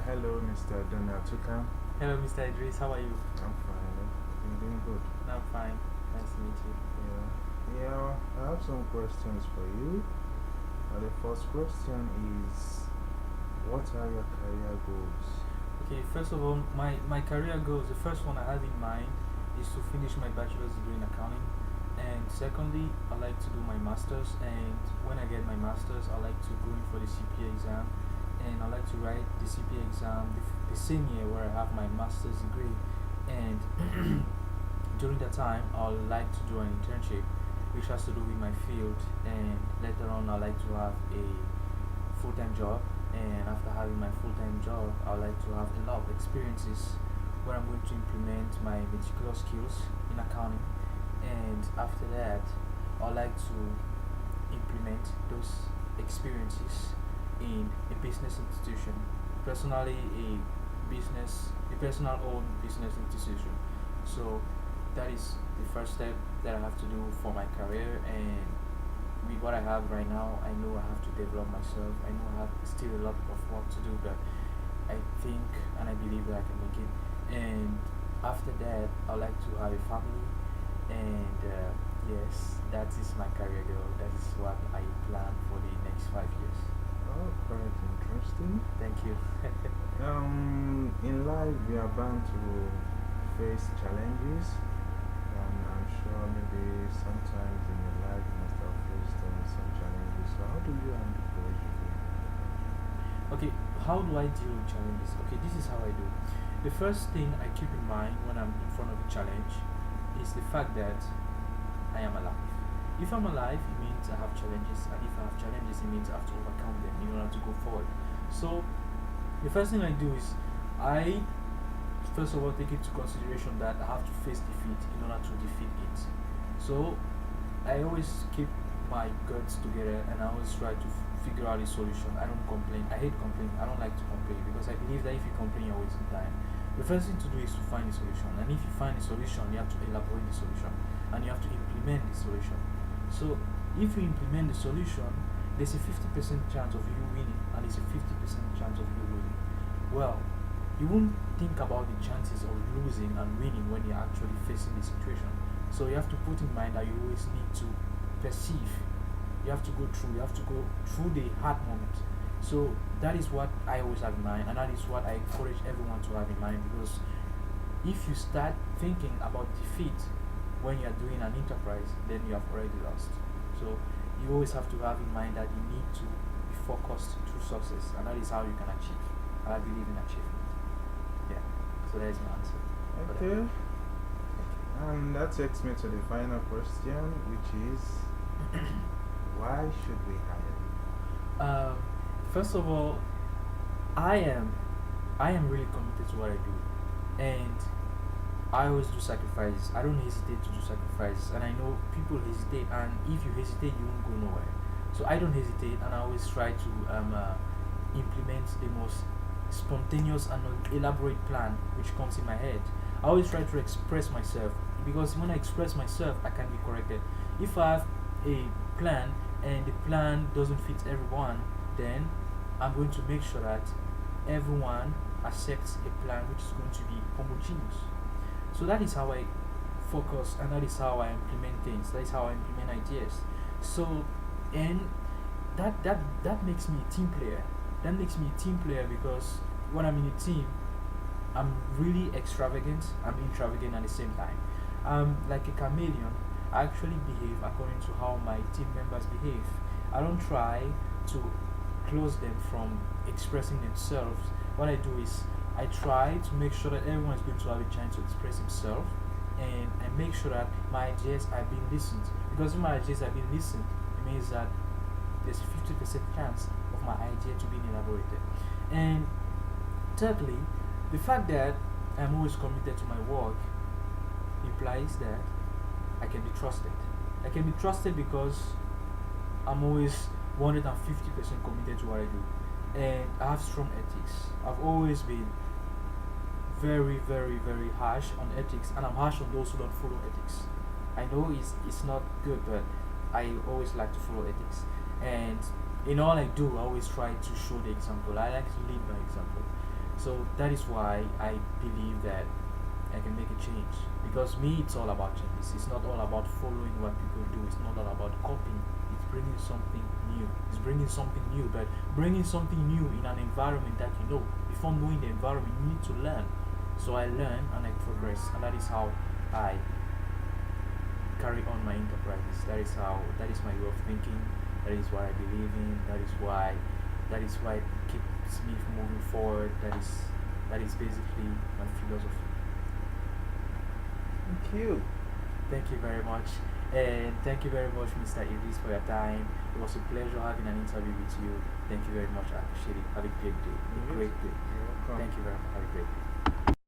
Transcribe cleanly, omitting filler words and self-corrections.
Hello, Mr. Donald Tukan. Hello, Mr. Idris. How are you? I'm fine. I'm doing good. I'm fine. Nice to meet you. Yeah. I have some questions for you. The first question is, what are your career goals? Okay, first of all, my career goals, the first one I have in mind is to finish my bachelor's degree in accounting. And secondly, I like to do my master's. And when I get my master's, I like to go in for the CPA exam. And I like to write the CPA exam the same year where I have my master's degree. And during that time, I would like to do an internship which has to do with my field. And later on, I like to have a full time job. And after having my full time job, I would like to have a lot of experiences where I'm going to implement my meticulous skills in accounting. And after that, I would like to implement those experiences in a business institution, personally a personal owned business institution. So that is the first step that I have to do for my career. And with what I have right now, I know I have to develop myself. I know I have still a lot of work to do, but I think and I believe that I can make it. And after that, I would like to have a family. And yes, that is my career goal. That is what I plan for the next 5 years. Oh, quite interesting. Thank you. In life, we are bound to face challenges, and I'm sure maybe sometimes in your life you must have faced some challenges. So, how do you handle those usually? Okay, how do I deal with challenges? Okay, this is how I do. The first thing I keep in mind when I'm in front of a challenge is the fact that I am alive. If I'm alive, it means I have challenges, and if I have challenges, it means I have to overcome them in order to go forward. So, the first thing I do is I first of all take into consideration that I have to face defeat in order to defeat it. So, I always keep my guts together and I always try to figure out a solution. I don't complain. I hate complaining. I don't like to complain because I believe that if you complain, you're wasting time. The first thing to do is to find a solution, and if you find a solution, you have to elaborate the solution and you have to implement the solution. So, if you implement the solution, there's a 50% chance of you winning and there's a 50% chance of you losing. Well, you won't think about the chances of losing and winning when you're actually facing the situation. So you have to put in mind that you always need to perceive. You have to go through. You have to go through the hard moment. So that is what I always have in mind, and that is what I encourage everyone to have in mind. Because if you start thinking about defeat when you are doing an enterprise, then you have already lost. So you always have to have in mind that you need to be focused to success, and that is how you can achieve. And I believe in achievement. Yeah. So that is my answer for that. Okay, and that takes me to the final question, which is, why should we hire you? Um, First of all, I am I am really committed to what I do, and I always do sacrifices. I don't hesitate to do sacrifices, and I know people hesitate, and if you hesitate, you won't go nowhere. So I don't hesitate, and I always try to implement the most spontaneous and elaborate plan which comes in my head. I always try to express myself because when I express myself, I can be corrected. If I have a plan and the plan doesn't fit everyone, then I'm going to make sure that everyone accepts a plan which is going to be homogeneous. So that is how I focus and that is how I implement things. That is how I implement ideas. So and that makes me a team player. That makes me a team player because when I'm in a team, I'm really extravagant. I'm intravagant at the same time. I'm like a chameleon. I actually behave according to how my team members behave. I don't try to close them from expressing themselves. What I do is I try to make sure that everyone is going to have a chance to express himself, and I make sure that my ideas are being listened. Because if my ideas are being listened, it means that there's a 50% chance of my idea to being elaborated. And thirdly, the fact that I'm always committed to my work implies that I can be trusted. I can be trusted because I'm always 150% committed to what I do. And I have strong ethics. I've always been very, very, very harsh on ethics, and I'm harsh on those who don't follow ethics. I know it's not good, but I always like to follow ethics. And in all I do, I always try to show the example. I like to lead by example. So that is why I believe that I can make a change. Because me, it's all about changes. It's not all about following what people do. It's not all about copying. It's bringing something new. It's bringing something new, but bringing something new in an environment that you know. Before knowing the environment, you need to learn. So I learn and I progress, and that is how I carry on my enterprises. That is how. That is my way of thinking. That is what I believe in. That is why. That is why it keeps me moving forward. That is basically my philosophy. Thank you. Thank you very much. And thank you very much, Mr. Idris, for your time. It was a pleasure having an interview with you. Thank you very much. I appreciate it. Have a great day. A You great too. day. You're welcome. Thank you very much. Have a great day.